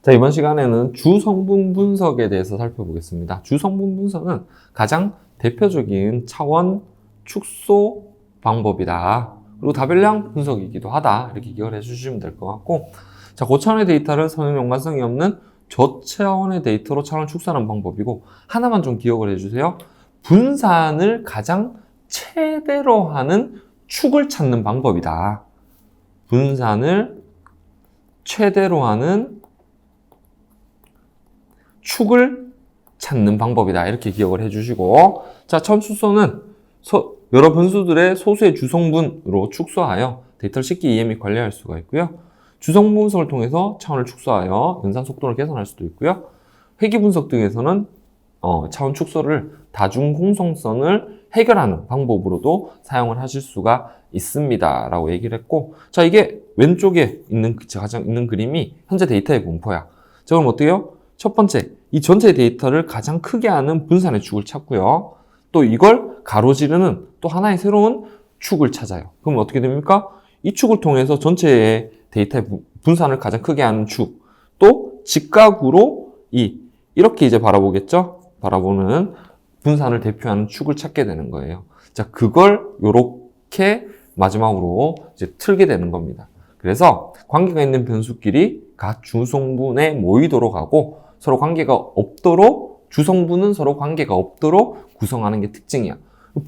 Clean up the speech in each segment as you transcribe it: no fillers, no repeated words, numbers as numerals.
자, 이번 시간에는 주성분 분석에 대해서 살펴보겠습니다. 주성분 분석은 가장 대표적인 차원 축소 방법이다. 그리고 다별량 분석이기도 하다. 이렇게 기억을 해주시면 될 것 같고, 자, 고차원의 데이터를 선형 연관성이 없는 저차원의 데이터로 차원을 축소하는 방법이고, 하나만 좀 기억을 해주세요. 분산을 가장 최대로 하는 축을 찾는 방법이다. 분산을 최대로 하는 축을 찾는 방법이다. 이렇게 기억을 해주시고, 자, 차원 축소는 여러 변수들의 소수의 주성분으로 축소하여 데이터를 쉽게 이해 및 관리할 수가 있고요. 주성분 분석을 통해서 차원을 축소하여 연산 속도를 개선할 수도 있고요. 회귀 분석 등에서는 차원 축소를 다중 공성성을 해결하는 방법으로도 사용을 하실 수가 있습니다. 라고 얘기를 했고, 자, 이게 왼쪽에 있는, 가장 있는 그림이 현재 데이터의 분포야. 자, 그럼 어때요? 첫 번째, 이 전체 데이터를 가장 크게 하는 분산의 축을 찾고요. 또 이걸 가로지르는 또 하나의 새로운 축을 찾아요. 그럼 어떻게 됩니까? 이 축을 통해서 전체의 데이터의 분산을 가장 크게 하는 축, 또 직각으로 이렇게 이제 바라보겠죠? 바라보는 분산을 대표하는 축을 찾게 되는 거예요. 자, 그걸 요렇게 마지막으로 이제 틀게 되는 겁니다. 그래서 관계가 있는 변수끼리 각 주성분에 모이도록 하고 서로 관계가 없도록, 주성분은 서로 관계가 없도록 구성하는 게 특징이야.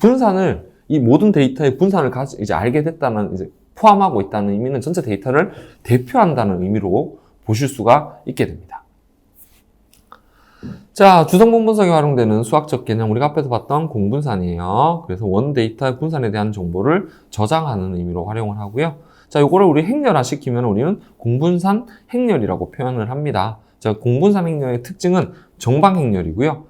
분산을, 이 모든 데이터의 분산을 이제 알게 됐다는, 이제 포함하고 있다는 의미는 전체 데이터를 대표한다는 의미로 보실 수가 있게 됩니다. 자, 주성분 분석에 활용되는 수학적 개념, 우리가 앞에서 봤던 공분산이에요. 그래서 원 데이터의 분산에 대한 정보를 저장하는 의미로 활용을 하고요. 자, 요거를 우리 행렬화 시키면 우리는 공분산 행렬이라고 표현을 합니다. 자, 공분산 행렬의 특징은 정방 행렬이고요.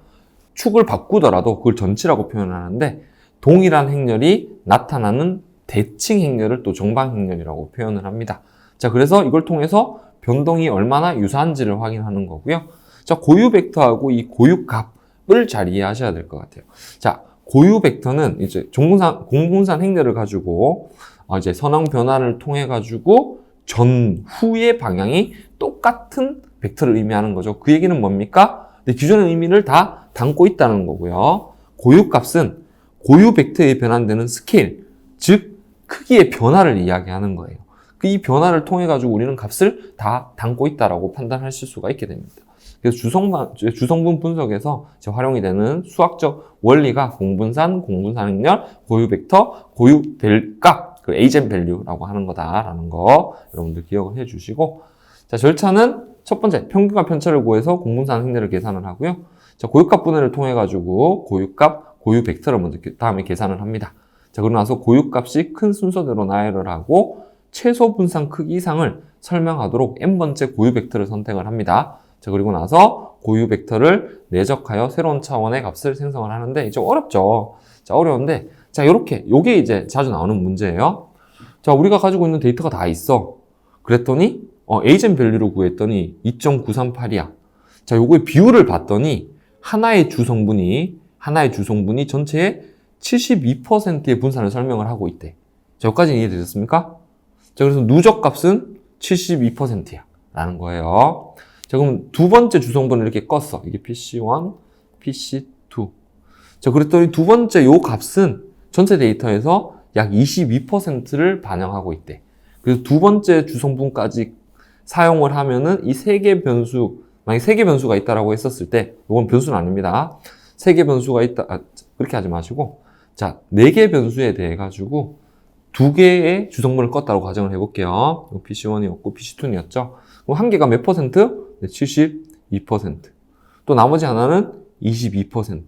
축을 바꾸더라도 그걸 전치라고 표현을 하는데, 동일한 행렬이 나타나는 대칭 행렬을 또 정방 행렬이라고 표현을 합니다. 자, 그래서 이걸 통해서 변동이 얼마나 유사한지를 확인하는 거고요. 자, 고유 벡터하고 이 고유 값을 잘 이해하셔야 될 것 같아요. 자, 고유 벡터는 이제 공분산 행렬을 가지고 이제 선형 변화를 통해 가지고 전후의 방향이 똑같은 벡터를 의미하는 거죠. 그 얘기는 뭡니까? 기존의 의미를 다 담고 있다는 거고요. 고유 값은 고유 벡터에 변환되는 스케일, 즉 크기의 변화를 이야기하는 거예요. 이 변화를 통해 가지고 우리는 값을 다 담고 있다라고 판단하실 수가 있게 됩니다. 그래서 주성분 분석에서 활용이 되는 수학적 원리가 공분산, 공분산 행렬, 고유 벡터, 고유 값, 그 에이젠 밸류라고 하는 거다라는 거 여러분들 기억을 해주시고, 자, 절차는 첫 번째, 평균과 편차를 구해서 공분산 행렬을 계산을 하고요. 자, 고유값 분해를 통해 가지고 고유값, 고유 벡터를 먼저 다음에 계산을 합니다. 자, 그러고 나서 고유값이 큰 순서대로 나열을 하고 최소 분산 크기 이상을 설명하도록 n번째 고유 벡터를 선택을 합니다. 자, 그리고 나서 고유 벡터를 내적하여 새로운 차원의 값을 생성을 하는데, 좀 어렵죠? 자, 어려운데, 자, 요게 이제 자주 나오는 문제예요. 자, 우리가 가지고 있는 데이터가 다 있어. 그랬더니, 에이젠 밸류로 구했더니 2.938이야. 자, 요거의 비율을 봤더니, 하나의 주성분이 전체의 72%의 분산을 설명을 하고 있대. 자, 여기까지 이해되셨습니까? 자, 그래서 누적 값은 72%야. 라는 거예요. 자, 그럼 두 번째 주성분을 이렇게 껐어. 이게 PC1, PC2. 자, 그랬더니 두 번째 요 값은 전체 데이터에서 약 22%를 반영하고 있대. 그래서 두 번째 주성분까지 사용을 하면은 이 세 개 변수, 만약에 세 개 변수가 있다라고 했었을 때, 이건 변수는 아닙니다. 세 개 변수가 있다, 그렇게 하지 마시고, 자, 네 개 변수에 대해 가지고 두 개의 주성분을 껐다고 가정을 해볼게요. PC1이었고 PC2였죠. 그럼 한 개가 몇 퍼센트? 72%. 또 나머지 하나는 22%.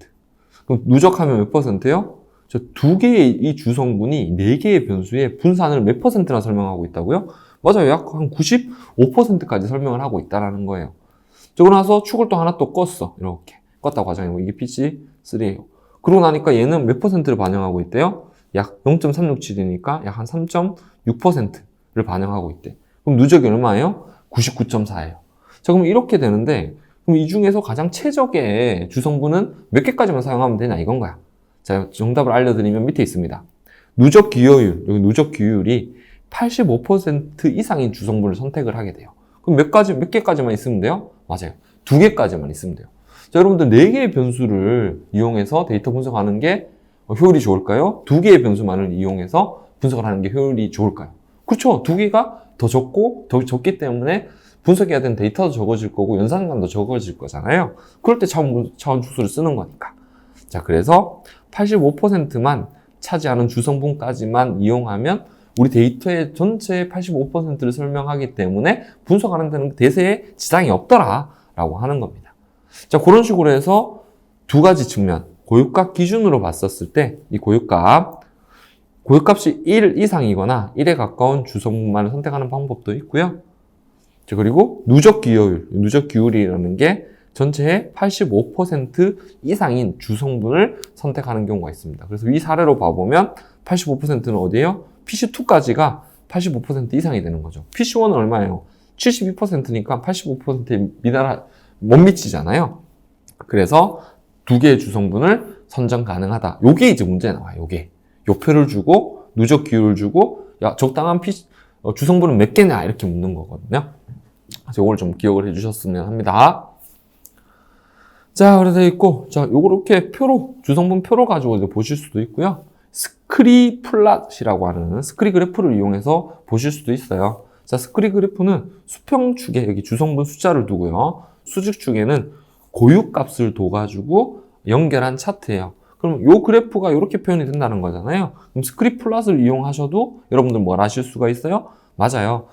그럼 누적하면 몇 퍼센트요? 저 두 개의 이 주성분이 네 개의 변수의 분산을 몇 퍼센트나 설명하고 있다고요? 맞아요. 약 한 95%까지 설명을 하고 있다는 거예요. 그러고 나서 축을 또 하나 또 껐어. 이렇게. 껐다고 가정해보고 이게 PC3예요. 그러고 나니까 얘는 몇 퍼센트를 반영하고 있대요? 약 0.367이니까 약 한 3.6%를 반영하고 있대. 그럼 누적이 얼마예요? 99.4예요. 자, 그럼 이렇게 되는데, 그럼 이 중에서 가장 최적의 주성분은 몇 개까지만 사용하면 되냐 이건 거야. 자, 정답을 알려드리면 밑에 있습니다. 누적 기여율, 여기 누적 기여율이 85% 이상인 주성분을 선택을 하게 돼요. 그럼 몇 개까지만 있으면 돼요? 맞아요. 2개까지만 있으면 돼요. 자, 여러분들 4개의 변수를 이용해서 데이터 분석하는 게 효율이 좋을까요? 2개의 변수만을 이용해서 분석을 하는 게 효율이 좋을까요? 그렇죠. 2개가 더 적고 더 적기 때문에 분석해야 되는 데이터도 적어질 거고 연산간도 적어질 거잖아요. 그럴 때 차원 추수를 쓰는 거니까. 자, 그래서 85%만 차지하는 주성분까지만 이용하면 우리 데이터의 전체 85%를 설명하기 때문에 분석하는 데는 대세에 지장이 없더라라고 하는 겁니다. 자, 그런 식으로 해서 2가지 측면, 고유값 기준으로 봤었을 때 이 고유값이 1 이상이거나 1에 가까운 주성분만을 선택하는 방법도 있고요. 자, 그리고 누적 기율이라는 게 전체의 85% 이상인 주성분을 선택하는 경우가 있습니다. 그래서 이 사례로 봐보면 85%는 어디예요? PC2까지가 85% 이상이 되는 거죠. PC1은 얼마예요? 72%니까 85%에 못 미치잖아요. 그래서 2개의 주성분을 선정 가능하다. 요게 이제 문제 나와요. 요게. 요표를 주고 누적 기율을 주고 야, 적당한 주성분은 몇 개냐 이렇게 묻는 거거든요. 그래서 요걸 좀 기억을 해주셨으면 합니다. 자, 그래서 있고, 자, 요렇게 주성분 표로 가지고 이제 보실 수도 있고요. 스크리플랫이라고 하는 스크리 그래프를 이용해서 보실 수도 있어요. 자, 스크리 그래프는 수평축에 여기 주성분 숫자를 두고요. 수직축에는 고유값을 둬가지고 연결한 차트예요. 그럼 요 그래프가 이렇게 표현이 된다는 거잖아요. 그럼 스크리플랫을 이용하셔도 여러분들 뭘 아실 수가 있어요? 맞아요.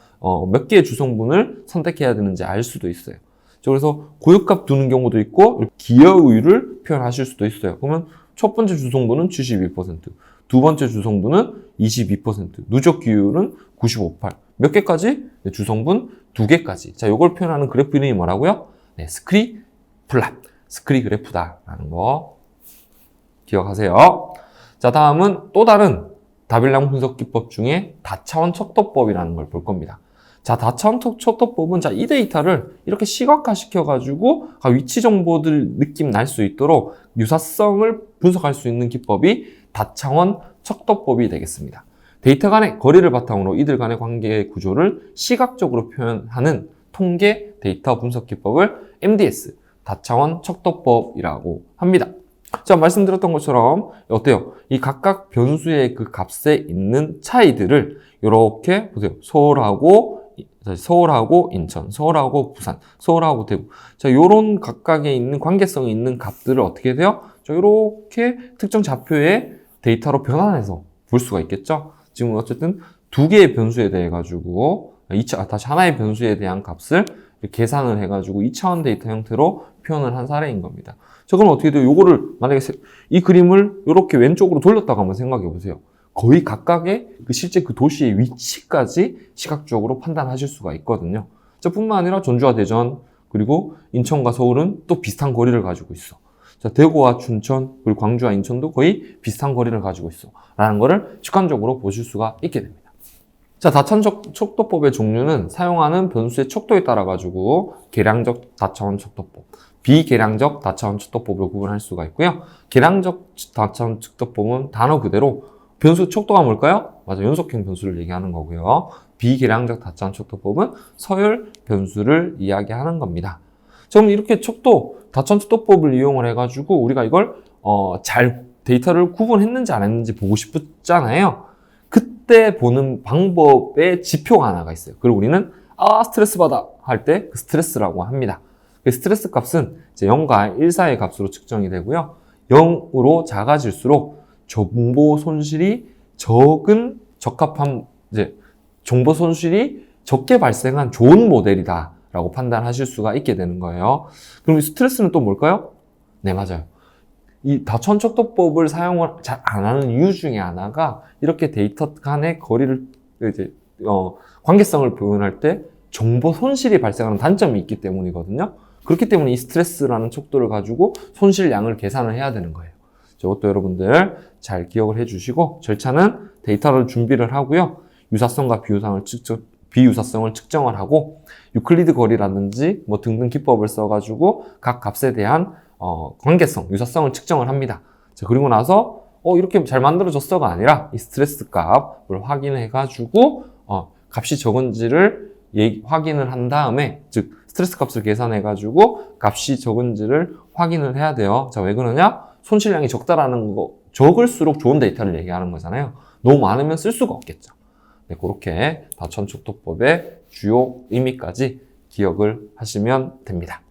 몇 개의 주성분을 선택해야 되는지 알 수도 있어요. 그래서 고유값 두는 경우도 있고 기여율을 표현하실 수도 있어요. 그러면 첫 번째 주성분은 72%, 두 번째 주성분은 22%, 누적 기여율은 95.8. 몇 개까지? 네, 주성분 2개까지. 자, 요걸 표현하는 그래프 이름이 뭐라고요? 네, 스크리 그래프다라는 거 기억하세요. 자, 다음은 또 다른 다빌랑 분석 기법 중에 다차원 척도법이라는 걸 볼 겁니다. 자, 다차원 척도법은 자, 이 데이터를 이렇게 시각화 시켜가지고 위치 정보들 느낌 날 수 있도록 유사성을 분석할 수 있는 기법이 다차원 척도법이 되겠습니다. 데이터 간의 거리를 바탕으로 이들 간의 관계 구조를 시각적으로 표현하는 통계 데이터 분석 기법을 MDS, 다차원 척도법이라고 합니다. 자, 말씀드렸던 것처럼 어때요? 이 각각 변수의 그 값에 있는 차이들을 이렇게 보세요. 서울하고 인천, 서울하고 부산, 서울하고 대구. 자, 요런 각각에 있는 관계성이 있는 값들을 어떻게 돼요? 자, 요렇게 특정 좌표의 데이터로 변환해서 볼 수가 있겠죠? 지금 어쨌든 2개의 변수에 대해 가지고 다시 하나의 변수에 대한 값을 계산을 해가지고 2차원 데이터 형태로 표현을 한 사례인 겁니다. 자, 그럼 어떻게 돼요? 요거를 만약에 이 그림을 이렇게 왼쪽으로 돌렸다가 한번 생각해 보세요. 거의 각각의 실제 그 도시의 위치까지 시각적으로 판단하실 수가 있거든요. 자, 뿐만 아니라 전주와 대전, 그리고 인천과 서울은 또 비슷한 거리를 가지고 있어. 자, 대구와 춘천, 그리고 광주와 인천도 거의 비슷한 거리를 가지고 있어. 라는 거를 직관적으로 보실 수가 있게 됩니다. 자, 다차원 척도법의 종류는 사용하는 변수의 척도에 따라 가지고 계량적 다차원 척도법, 비계량적 다차원 척도법으로 구분할 수가 있고요. 계량적 다차원 척도법은 단어 그대로 변수 척도가 뭘까요? 맞아, 연속형 변수를 얘기하는 거고요. 비계량적 다차원 척도법은 서열 변수를 이야기하는 겁니다. 그럼 이렇게 다차원 척도법을 이용을 해가지고 우리가 이걸 잘 데이터를 구분했는지 안 했는지 보고 싶잖아요. 그때 보는 방법의 지표가 하나가 있어요. 그리고 우리는 스트레스 받아 할 때 그 스트레스라고 합니다. 그 스트레스 값은 이제 0과 1 사이의 값으로 측정이 되고요. 0으로 작아질수록 정보 손실이 정보 손실이 적게 발생한 좋은 모델이다라고 판단하실 수가 있게 되는 거예요. 그럼 이 스트레스는 또 뭘까요? 네, 맞아요. 이 다차원 척도법을 사용을 잘 안 하는 이유 중에 하나가 이렇게 데이터 간의 거리를 관계성을 표현할 때 정보 손실이 발생하는 단점이 있기 때문이거든요. 그렇기 때문에 이 스트레스라는 척도를 가지고 손실량을 계산을 해야 되는 거예요. 이것도 여러분들 잘 기억을 해주시고 절차는 데이터를 준비를 하고요. 유사성과 비유사성을 측정을 하고 유클리드 거리라든지 등등 기법을 써가지고 각 값에 대한 관계성, 유사성을 측정을 합니다. 자, 그리고 나서 이렇게 잘 만들어졌어가 아니라 이 스트레스 값을 확인해가지고 값이 적은지를 확인을 한 다음에, 즉 스트레스 값을 계산해가지고 값이 적은지를 확인을 해야 돼요. 자, 왜 그러냐? 손실량이 적다라는 거, 적을수록 좋은 데이터를 얘기하는 거잖아요. 너무 많으면 쓸 수가 없겠죠. 네, 그렇게 다천축도법의 주요 의미까지 기억을 하시면 됩니다.